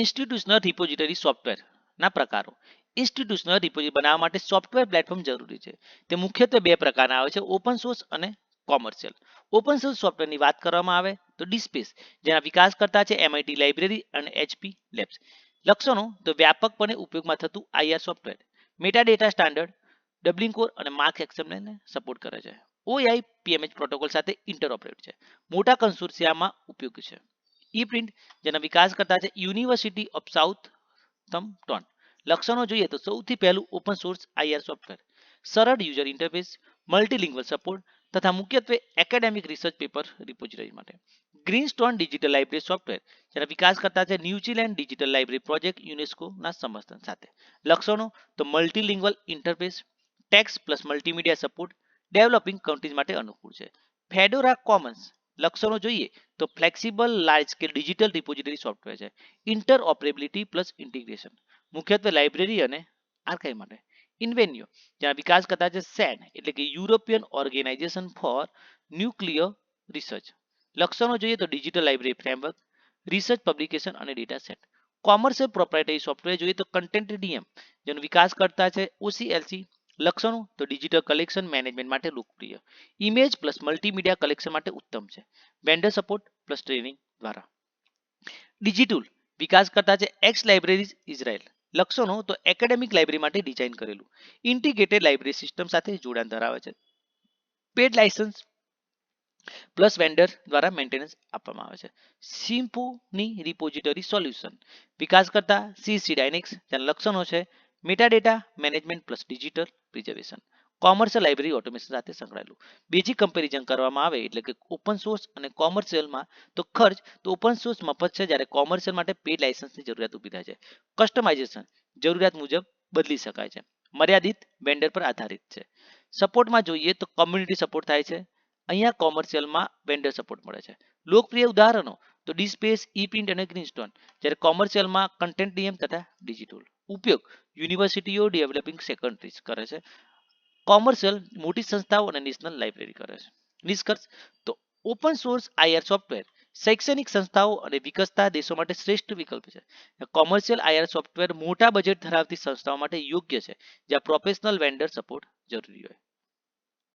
Institutional repository સોફ્ટવેરના પ્રકારો. Institutional repository બનાવવા માટે સોફ્ટવેર પ્લેટફોર્મ જરૂરી છે. તે મુખ્યત્વે બે પ્રકારના આવે છે, ઓપન સોર્સ અને કોમર્શિયલ. ઓપન સોર્સ સોફ્ટવેરની વાત કરવામાં આવે તો ડીસ્પેસ, જેના વિકાસકર્તા છે એમઆઈટી લાઇબ્રેરી અને એચપી લેબ્સ. લક્ષણો તો વ્યાપકપણે ઉપયોગમાં થતું IR software, metadata standard, doubling core અને માર્ક એક્સએમએલને સપોર્ટ કરે છે. ઓઆઈ પીએમએચ પ્રોટોકોલ સાથે ઇન્ટરઓપરેટ છે. મોટા કન્સોર્શિયામાં ઉપયોગી છે. ઈ પ્રિન્ટ, જેના વિકાસકર્તા છે યુનિવર્સિટી ઓફ સાઉથ ટોન. લક્ષણો જોઈએ તો સૌથી પહેલું ઓપન સોર્સ આઈઆર સોફ્ટવેર, સરળ યુઝર ઇન્ટરફેસ, મલ્ટીલિંગ્વલ સપોર્ટ તથા મુખ્યત્વે એકેડેમિક રિસર્ચ પેપર રિપોઝિટરી માટે. ગ્રીનસ્ટોન ડિજિટલ લાઇબ્રેરી સોફ્ટવેર, જેના વિકાસકર્તા છે ન્યુઝીલેન્ડ ડિજિટલ લાઇબ્રેરી પ્રોજેક્ટ યુનેસ્કોના સમર્થન સાથે. લક્ષણો તો multilingual interface, text plus multimedia support, developing countries માટે અનુકૂળ છે. ફેડોરા કોમન્સ, લક્ષણો જોઈએ તો flexible large scale digital repository software છે. ઇન્ટરઓપરેબિલિટી પ્લસ ઇન્ટિગ્રેશન, મુખ્યત્વે લાઇબ્રેરી અને આર્કાઇવ માટે. ઇન્વેન્યો, જેના વિકાસકર્તા છે સેન એટલે કે European Organization for nuclear research. લક્ષણો જોઈએ તો digital library framework, research publication અને data set. Commercial proprietary software જોઈએ તો કન્ટેન્ટ ડીએમ, જેનો વિકાસકર્તા છે ઓસીએલસી. લક્ષણો તો ડિજિટલ કલેક્શન મેનેજમેન્ટ માટે લોકપ્રિય, ઇમેજ પ્લસ મલ્ટીમીડિયા કલેક્શન માટે ઉત્તમ છે. વેન્ડર સપોર્ટ પ્લસ ટ્રેનિંગ દ્વારા. ડિજિટલ વિકાસકર્તા છે એક્સ લાઇબ્રેરીઝ ઇઝરાયલ. લક્ષણો તો એકેડેમિક લાઇબ્રેરી માટે ડિઝાઇન કરેલું, ઇન્ટિગ્રેટેડ લાઇબ્રેરી સિસ્ટમ સાથે જોડાણ ધરાવે છે. પેડ લાયસન્સ પ્લસ વેન્ડર દ્વારા મેન્ટેનન્સ આપવામાં આવે છે. સિમ્ફોની રિપોઝિટરી સોલ્યુશન, વિકાસકર્તા સીસી ડાયનેક્સ. તેના લક્ષણો છે metadata management plus digital preservation, commercial library automation સાથે સંકળાયેલું. બેઝિક કમ્પેરિઝન કરવામાં આવે એટલે કે ઓપન સોર્સ અને કોમર્શિયલમાં તો ખર્ચ તો ઓપન સોર્સ મફત છે, જ્યારે કોમર્શિયલ માટે પેડ લાયસન્સની જરૂરિયાત ઊભી થાય છે. કસ્ટમાઇઝેશન જરૂરિયાત મુજબ બદલી શકાય છે. મર્યાદિત વેન્ડર પર આધારિત છે. સપોર્ટમાં જોઈએ તો કમ્યુનિટી સપોર્ટ થાય છે. અહીંયા કોમર્શિયલમાં વેન્ડર સપોર્ટ મળે છે. લોકપ્રિય ઉદાહરણો તો ડીસ્પેસ, ઈ પ્રિન્ટ અને ગ્રીનસ્ટોન, જ્યારે કોમર્શિયલમાં કન્ટેન્ટ ડીએમ તથા ડિજિટલ. ઉપયોગ યુનિવર્સિટીઓ ડેવલપિંગ સેકન્ડરીઝ કરે છે. કોમર્શિયલ મોટી સંસ્થાઓ અને નેશનલ લાઇબ્રેરી કરે છે. નિષ્કર્ષ તો ઓપન સોર્સ આઈઆર સોફ્ટવેર શૈક્ષણિક સંસ્થાઓ અને વિકસતા દેશો માટે શ્રેષ્ઠ વિકલ્પ છે. કોમર્શિયલ આઈઆર સોફ્ટવેર મોટા બજેટ ધરાવતી સંસ્થાઓ માટે યોગ્ય છે, જ્યાં પ્રોફેશનલ વેન્ડર સપોર્ટ જરૂરી હોય.